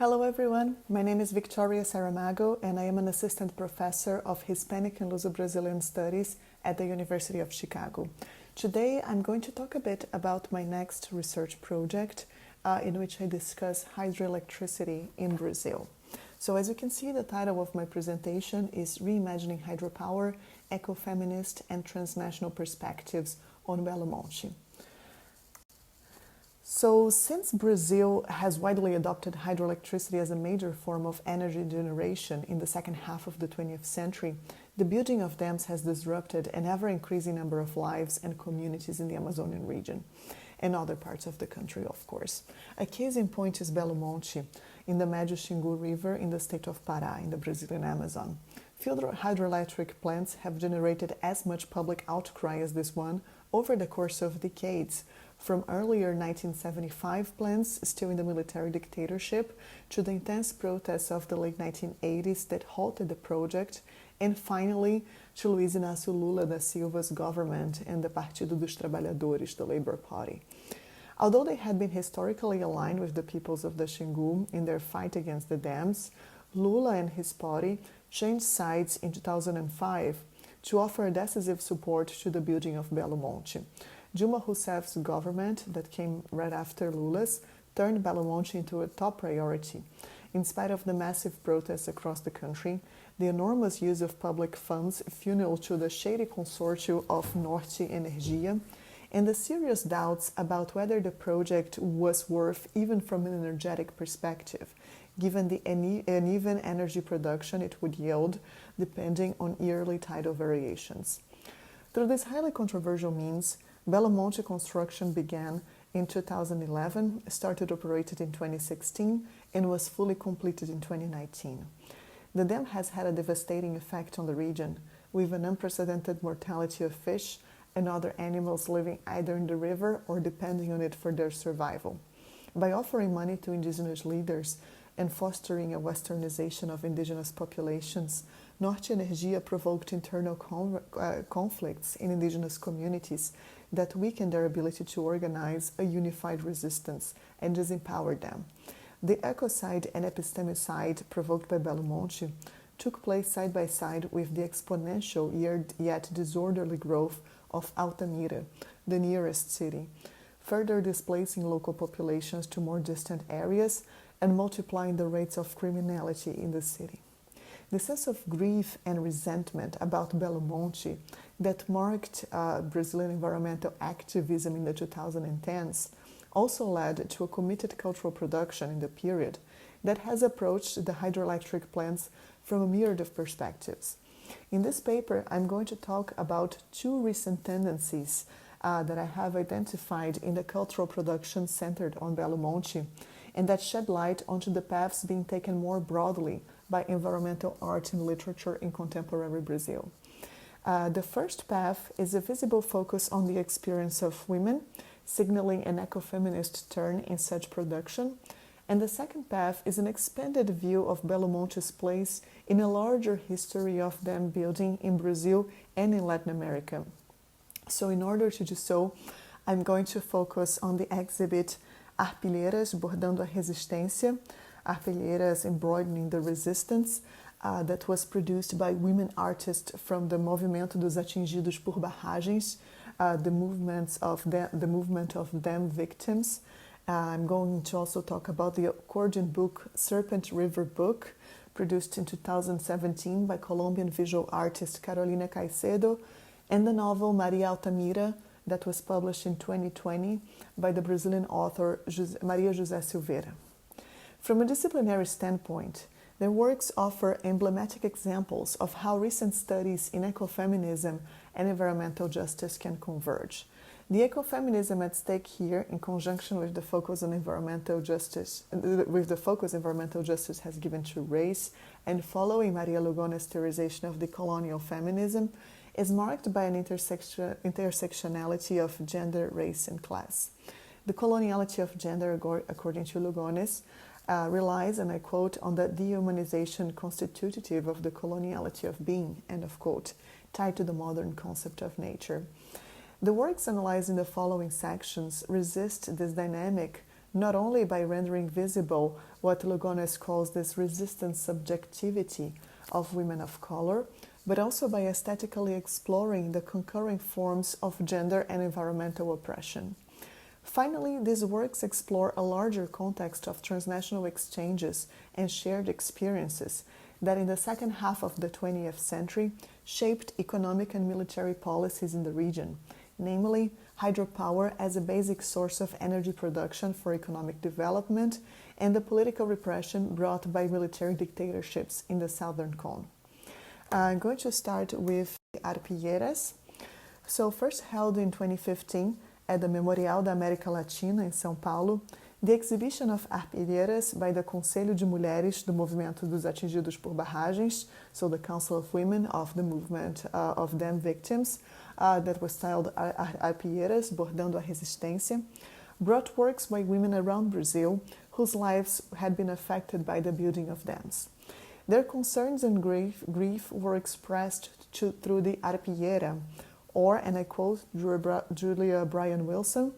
Hello everyone, my name is Victoria Saramago and I am an assistant professor of Hispanic and Luso-Brazilian Studies at the University of Chicago. Today I'm going to talk a bit about my next research project in which I discuss hydroelectricity in Brazil. So as you can see, the title of my presentation is Reimagining Hydropower, Ecofeminist and Transnational Perspectives on Belo Monte. So since Brazil has widely adopted hydroelectricity as a major form of energy generation in the second half of the 20th century, the building of dams has disrupted an ever-increasing number of lives and communities in the Amazonian region and other parts of the country, of course. A case in point is Belo Monte, in the Médio Xingu River in the state of Pará, in the Brazilian Amazon. Few hydroelectric plants have generated as much public outcry as this one over the course of decades, from earlier 1975 plans still in the military dictatorship to the intense protests of the late 1980s that halted the project, and finally to Luiz Inácio Lula da Silva's government and the Partido dos Trabalhadores, the Labour Party. Although they had been historically aligned with the peoples of the Xingu in their fight against the dams, Lula and his party changed sides in 2005 to offer decisive support to the building of Belo Monte. Dilma Rousseff's government, that came right after Lula's, turned Belo Monte into a top priority. In spite of the massive protests across the country, the enormous use of public funds funneled to the shady consortium of Norte Energia, and the serious doubts about whether the project was worth even from an energetic perspective, given the uneven energy production it would yield depending on yearly tidal variations. Through this highly controversial means, Belo Monte construction began in 2011, started operated in 2016, and was fully completed in 2019. The dam has had a devastating effect on the region, with an unprecedented mortality of fish and other animals living either in the river or depending on it for their survival. By offering money to indigenous leaders and fostering a westernization of indigenous populations, Norte Energia provoked internal conflicts in indigenous communities that weakened their ability to organize a unified resistance and disempowered them. The ecocide and epistemicide provoked by Belo Monte took place side by side with the exponential yet disorderly growth of Altamira, the nearest city, further displacing local populations to more distant areas and multiplying the rates of criminality in the city. The sense of grief and resentment about Belo Monte that marked Brazilian environmental activism in the 2010s also led to a committed cultural production in the period that has approached the hydroelectric plants from a myriad of perspectives. In this paper, I'm going to talk about two recent tendencies that I have identified in the cultural production centered on Belo Monte and that shed light onto the paths being taken more broadly by environmental art and literature in contemporary Brazil. The first path is a visible focus on the experience of women, signaling an ecofeminist turn in such production, and the second path is an expanded view of Belo Monte's place in a larger history of dam building in Brazil and in Latin America. So in order to do so, I'm going to focus on the exhibit Arpilheiras Bordando a Resistência, Arpilheiras Embroidering the Resistance, that was produced by women artists from the Movimento dos Atingidos por Barragens, the movement of dam victims. I'm going to also talk about the accordion book Serpent River Book, produced in 2017 by Colombian visual artist Carolina Caicedo, and the novel Maria Altamira, that was published in 2020 by the Brazilian author Maria José Silveira. From a disciplinary standpoint, their works offer emblematic examples of how recent studies in ecofeminism and environmental justice can converge. The ecofeminism at stake here, in conjunction with the focus on environmental justice, environmental justice has given to race, and following Maria Lugones' theorization of decolonial feminism, is marked by an intersectionality of gender, race, and class. The coloniality of gender, according to Lugones, relies, and I quote, on the dehumanization constitutive of the coloniality of being, end of quote, tied to the modern concept of nature. The works analyzed in the following sections resist this dynamic not only by rendering visible what Lugones calls this resistant subjectivity of women of color, but also by aesthetically exploring the concurring forms of gender and environmental oppression. Finally, these works explore a larger context of transnational exchanges and shared experiences that in the second half of the 20th century shaped economic and military policies in the region, namely hydropower as a basic source of energy production for economic development and the political repression brought by military dictatorships in the Southern Cone. I'm going to start with Arpilleras. So first held in 2015 at the Memorial da América Latina in São Paulo, the exhibition of Arpilleras by the Conselho de Mulheres do Movimento dos Atingidos por Barragens, so the Council of Women of the movement of dam victims, that was styled Arpilleras, Bordando a Resistência, brought works by women around Brazil whose lives had been affected by the building of dams. Their concerns and grief were expressed through the arpillera, or, and I quote Julia Bryan Wilson,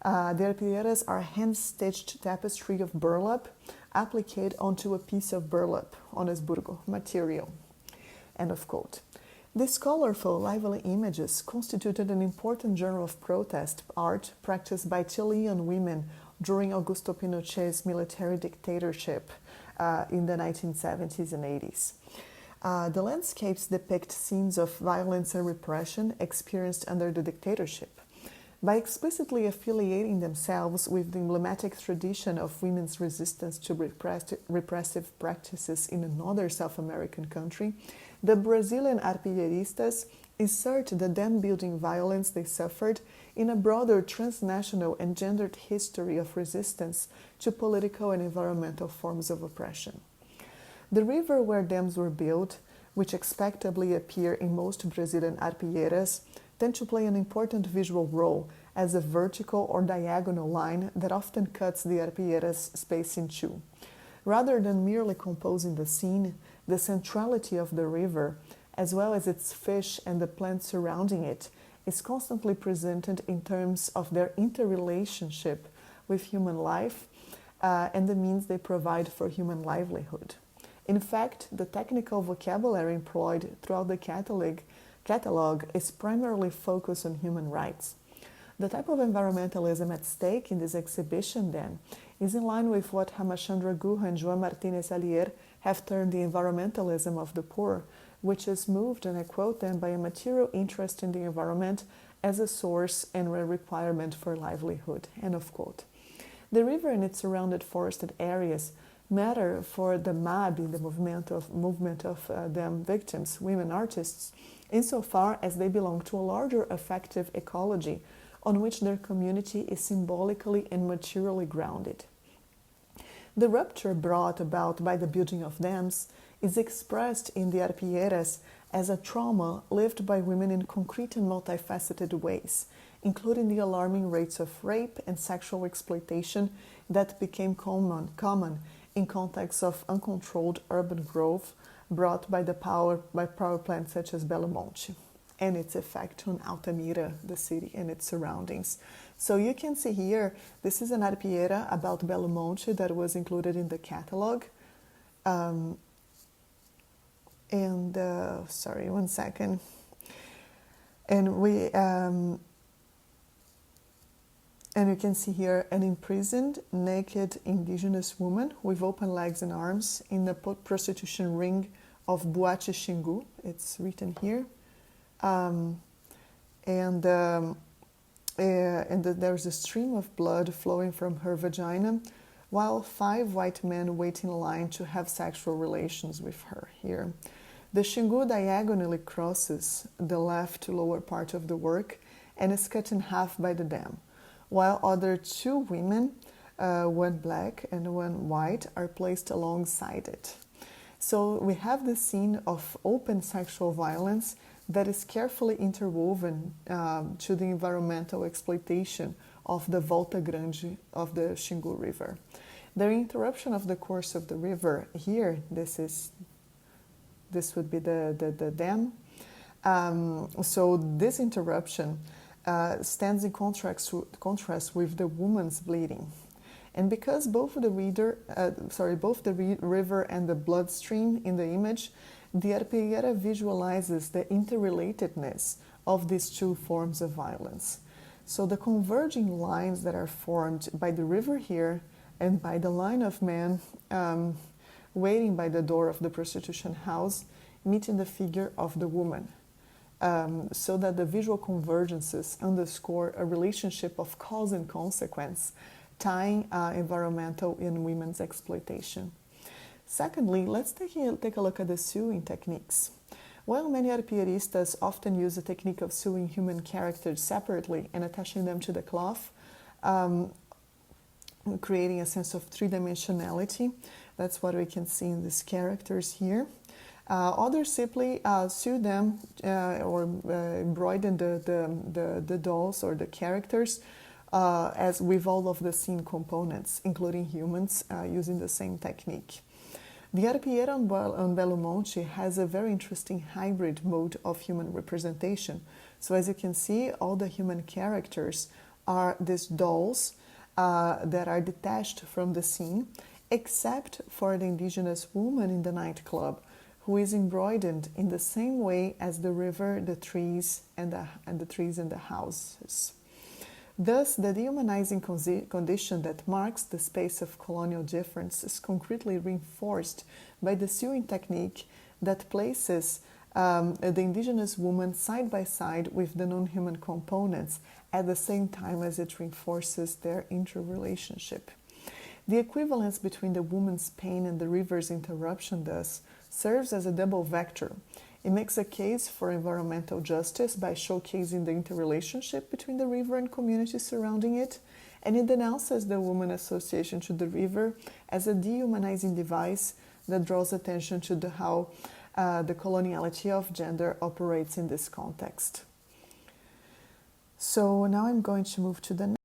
the arpilleras are hand-stitched tapestry of burlap applied onto a piece of burlap, on esburgo, material. End of quote. These colorful, lively images constituted an important genre of protest art practiced by Chilean women during Augusto Pinochet's military dictatorship in the 1970s and 80s. The landscapes depict scenes of violence and repression experienced under the dictatorship. By explicitly affiliating themselves with the emblematic tradition of women's resistance to repressive practices in another South American country, the Brazilian arpilleristas insert the dam-building violence they suffered in a broader transnational and gendered history of resistance to political and environmental forms of oppression. The river where dams were built, which expectably appear in most Brazilian arpilleras, tend to play an important visual role as a vertical or diagonal line that often cuts the arpillera's space in two. Rather than merely composing the scene, the centrality of the river, as well as its fish and the plants surrounding it, is constantly presented in terms of their interrelationship with human life and the means they provide for human livelihood. In fact, the technical vocabulary employed throughout the catalog is primarily focused on human rights. The type of environmentalism at stake in this exhibition, then, is in line with what Ramachandra Guha and João Martínez Alier have termed the environmentalism of the poor, which is moved, and I quote them, by a material interest in the environment as a source and a requirement for livelihood. End of quote. The river and its surrounded forested areas matter for the MAB, the movement of dam victims, women artists, insofar as they belong to a larger affective ecology on which their community is symbolically and materially grounded. The rupture brought about by the building of dams is expressed in the arpilleras as a trauma lived by women in concrete and multifaceted ways, including the alarming rates of rape and sexual exploitation that became common in contexts of uncontrolled urban growth brought by power plants such as Belo Monte and its effect on Altamira, the city, and its surroundings. So you can see here, this is an arpillera about Belo Monte that was included in the catalog. Sorry, one second. And and you can see here an imprisoned, naked indigenous woman with open legs and arms in the prostitution ring of Boate Xingu. It's written here. There's a stream of blood flowing from her vagina, while 5 white men wait in line to have sexual relations with her here. The Xingu diagonally crosses the left lower part of the work and is cut in half by the dam, while other 2 women, one black and one white, are placed alongside it. So we have the scene of open sexual violence that is carefully interwoven to the environmental exploitation of the Volta Grande of the Xingu River. The interruption of the course of the river here, this would be the dam. So this interruption stands in contrast with the woman's bleeding. And because both the river and the bloodstream in the image, the arpillera visualizes the interrelatedness of these two forms of violence. So the converging lines that are formed by the river here and by the line of men waiting by the door of the prostitution house meet in the figure of the woman. So that the visual convergences underscore a relationship of cause and consequence, tying environmental and women's exploitation. Secondly, let's take a look at the sewing techniques. While many arpilleristas often use the technique of sewing human characters separately and attaching them to the cloth, creating a sense of three-dimensionality, that's what we can see in these characters here. Others simply sew them or embroider the dolls or the characters as with all of the scene components, including humans, using the same technique. The arpillera on Belo Monte has a very interesting hybrid mode of human representation. So as you can see, all the human characters are these dolls that are detached from the scene, except for the indigenous woman in the nightclub, who is embroidered in the same way as the river, the trees, and the houses. Thus, the dehumanizing condition that marks the space of colonial difference is concretely reinforced by the sewing technique that places the indigenous woman side by side with the non-human components at the same time as it reinforces their interrelationship. The equivalence between the woman's pain and the river's interruption, thus, serves as a double vector. It makes a case for environmental justice by showcasing the interrelationship between the river and communities surrounding it, and it denounces the woman association to the river as a dehumanizing device that draws attention to how the coloniality of gender operates in this context. So now I'm going to move to the next.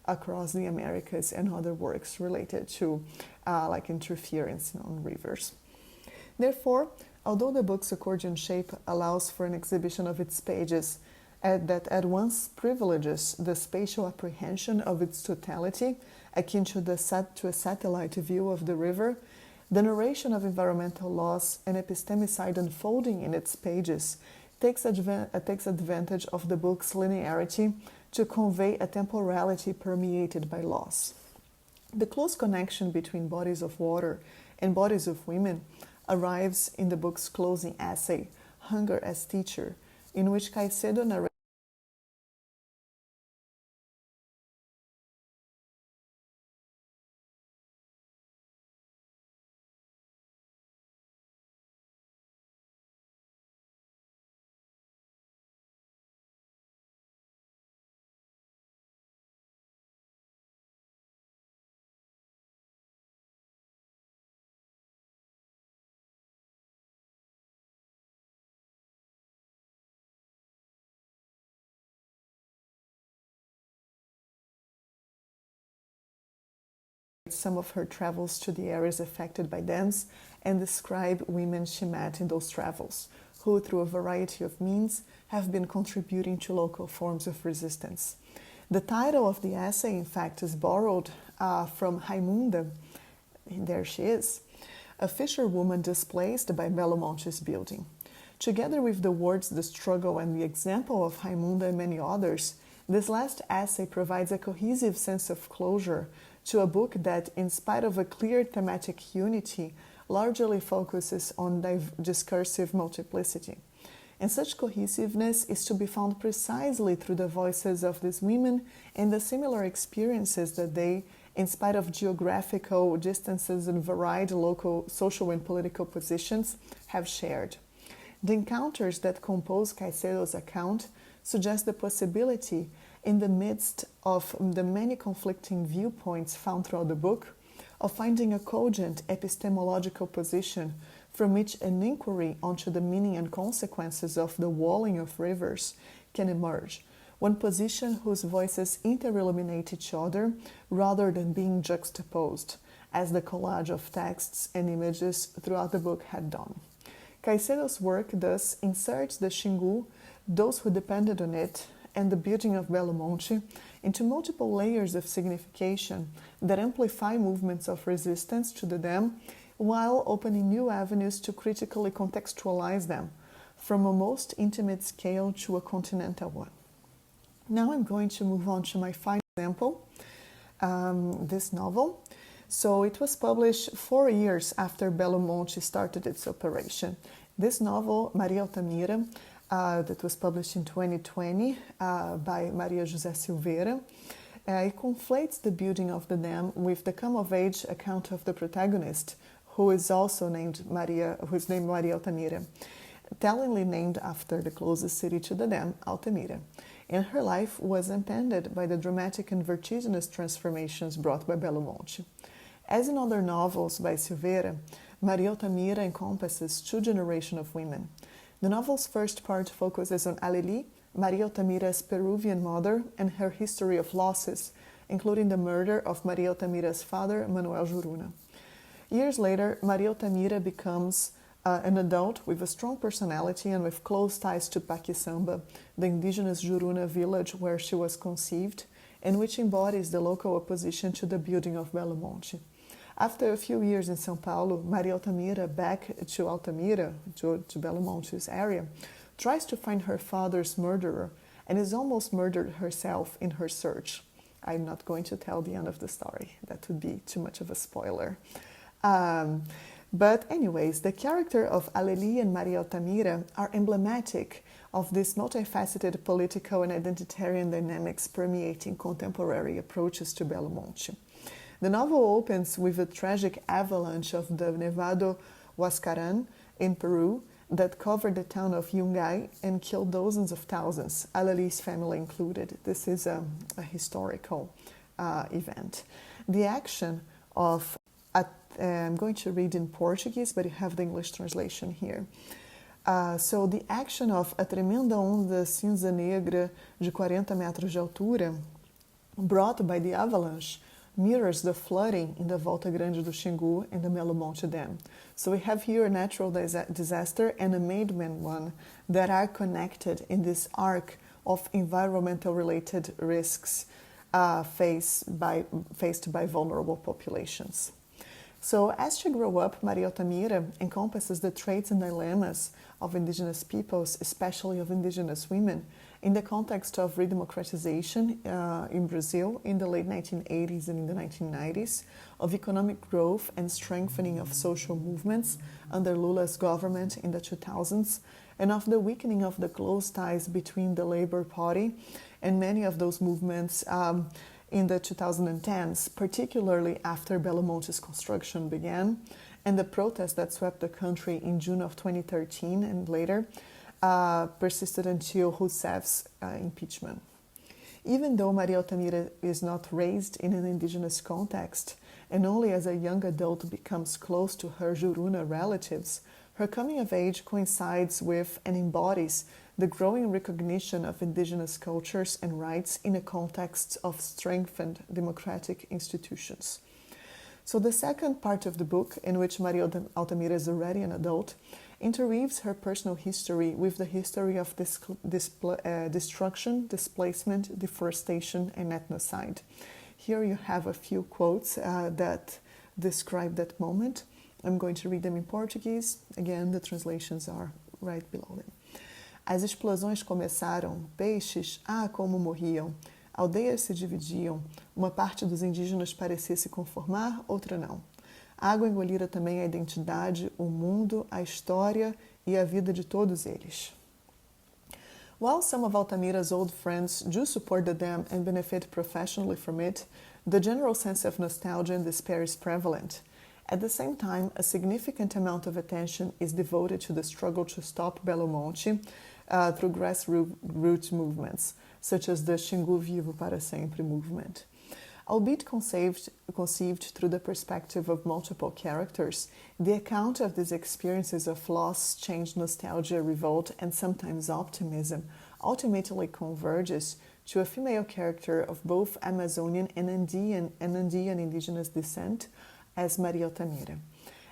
Across the Americas and other works related to like interference on rivers. Therefore, although the book's accordion shape allows for an exhibition of its pages that at once privileges the spatial apprehension of its totality, akin to a satellite view of the river, the narration of environmental laws and epistemicide unfolding in its pages takes advantage of the book's linearity to convey a temporality permeated by loss. The close connection between bodies of water and bodies of women arrives in the book's closing essay, Hunger as Teacher, in which Caicedo narrates some of her travels to the areas affected by dams and describe women she met in those travels, who, through a variety of means, have been contributing to local forms of resistance. The title of the essay, in fact, is borrowed from Raimunda, and there she is, a fisherwoman displaced by Belo Monte's building. Together with the words "the struggle" and the example of Raimunda and many others, this last essay provides a cohesive sense of closure to a book that, in spite of a clear thematic unity, largely focuses on discursive multiplicity. And such cohesiveness is to be found precisely through the voices of these women and the similar experiences that they, in spite of geographical distances and varied local social and political positions, have shared. The encounters that compose Caicedo's account suggest the possibility, in the midst of the many conflicting viewpoints found throughout the book, of finding a cogent epistemological position from which an inquiry onto the meaning and consequences of the walling of rivers can emerge, one position whose voices interilluminate each other rather than being juxtaposed, as the collage of texts and images throughout the book had done. Caicedo's work thus inserts the Xingu, those who depended on it, and the building of Belo Monte into multiple layers of signification that amplify movements of resistance to the dam while opening new avenues to critically contextualize them, from a most intimate scale to a continental one. Now I'm going to move on to my final example, this novel. So it was published 4 years after Belo Monte started its operation. This novel, Maria Altamira, that was published in 2020 by Maria José Silveira, it conflates the building of the dam with the come-of-age account of the protagonist, who is named Maria Altamira, tellingly named after the closest city to the dam, Altamira. And her life was impended by the dramatic and vertiginous transformations brought by Belo Monte. As in other novels by Silveira, Maria Altamira encompasses 2 generations of women. The novel's first part focuses on ASLE, Maria Altamira's Peruvian mother, and her history of losses, including the murder of Maria Altamira's father, Manuel Juruna. Years later, Maria Altamira becomes an adult with a strong personality and with close ties to Paquisamba, the indigenous Juruna village where she was conceived, and which embodies the local opposition to the building of Belo Monte. After a few years in São Paulo, Maria Altamira, back to Altamira, to Belo Monte's area, tries to find her father's murderer and is almost murdered herself in her search. I'm not going to tell the end of the story. That would be too much of a spoiler. But anyways, the character of ASLE and Maria Altamira are emblematic of this multifaceted political and identitarian dynamics permeating contemporary approaches to Belo Monte. The novel opens with a tragic avalanche of the Nevado Huascarán in Peru that covered the town of Yungay and killed dozens of thousands, ASLE's family included. This is a historical event. The action of, I'm going to read in Portuguese, but you have the English translation here. So the action of a tremenda onda cinza negra de 40 metros de altura, brought by the avalanche, mirrors the flooding in the Volta Grande do Xingu and the Belo Monte Dam. So we have here a natural disaster and a man-made one that are connected in this arc of environmental related risks faced by vulnerable populations. So as she grew up, Maria Altamira encompasses the traits and dilemmas of indigenous peoples, especially of indigenous women, in the context of redemocratization in Brazil in the late 1980s and in the 1990s, of economic growth and strengthening of social movements under Lula's government in the 2000s, and of the weakening of the close ties between the Labour Party and many of those movements in the 2010s, particularly after Belo Monte's construction began, and the protests that swept the country in June of 2013 and later persisted until Rousseff's impeachment. Even though Maria Altamira is not raised in an indigenous context, and only as a young adult becomes close to her Juruna relatives, her coming of age coincides with and embodies the growing recognition of indigenous cultures and rights in a context of strengthened democratic institutions. So the second part of the book, in which Maria Altamira is already an adult, interweaves her personal history with the history of destruction, displacement, deforestation, and ethnocide. Here you have a few quotes that describe that moment. I'm going to read them in Portuguese. Again, the translations are right below them. As explosões começaram, peixes, como morriam. Aldeias se dividiam, uma parte dos indígenas parecia se conformar, outra não. A água engolira também a identidade, o mundo, a história e a vida de todos eles. While some of Altamira's old friends do support the dam and benefit professionally from it, the general sense of nostalgia and despair is prevalent. At the same time, a significant amount of attention is devoted to the struggle to stop Belo Monte through grassroots movements, such as the Xingu Vivo para Sempre movement. Albeit conceived through the perspective of multiple characters, the account of these experiences of loss, change, nostalgia, revolt, and sometimes optimism ultimately converges to a female character of both Amazonian and Andean indigenous descent as Maria Altamira.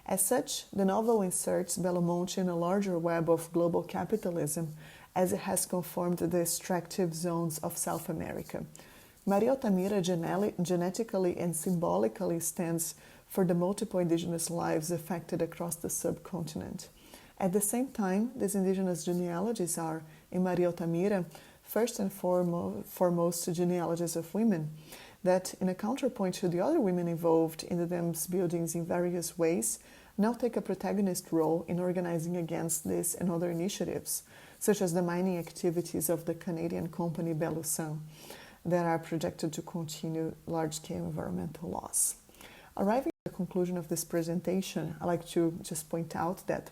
As such, the novel inserts Belo Monte in a larger web of global capitalism as it has conformed the extractive zones of South America. Maria Altamira genetically and symbolically stands for the multiple indigenous lives affected across the subcontinent. At the same time, these indigenous genealogies are, in Maria Altamira, first and foremost genealogies of women, that, in a counterpoint to the other women involved in the dam's buildings in various ways, now take a protagonist role in organizing against this and other initiatives, such as the mining activities of the Canadian company Belusan, that are projected to continue large-scale environmental loss. Arriving at the conclusion of this presentation, I'd like to just point out that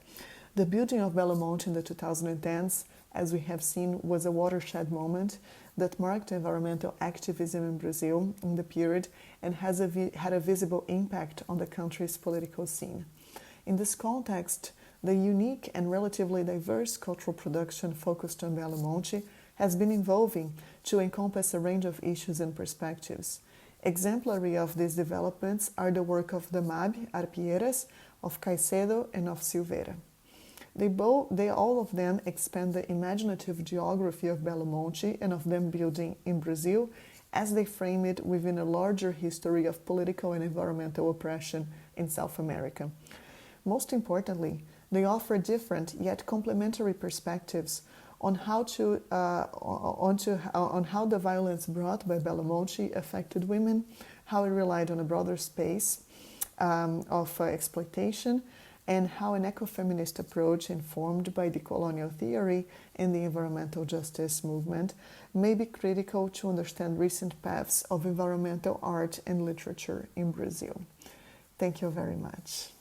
the building of Belo Monte in the 2010s, as we have seen, was a watershed moment that marked environmental activism in Brazil in the period and had a visible impact on the country's political scene. In this context, the unique and relatively diverse cultural production focused on Belo Monte has been evolving to encompass a range of issues and perspectives. Exemplary of these developments are the work of the MAB, Arpieiras, of Caicedo, and of Silveira. They all of them expand the imaginative geography of Belo Monte and of dam building in Brazil as they frame it within a larger history of political and environmental oppression in South America. Most importantly, they offer different yet complementary perspectives on how the violence brought by Belo Monte affected women, how it relied on a broader space of exploitation, and how an ecofeminist approach informed by decolonial theory and the environmental justice movement may be critical to understand recent paths of environmental art and literature in Brazil. Thank you very much.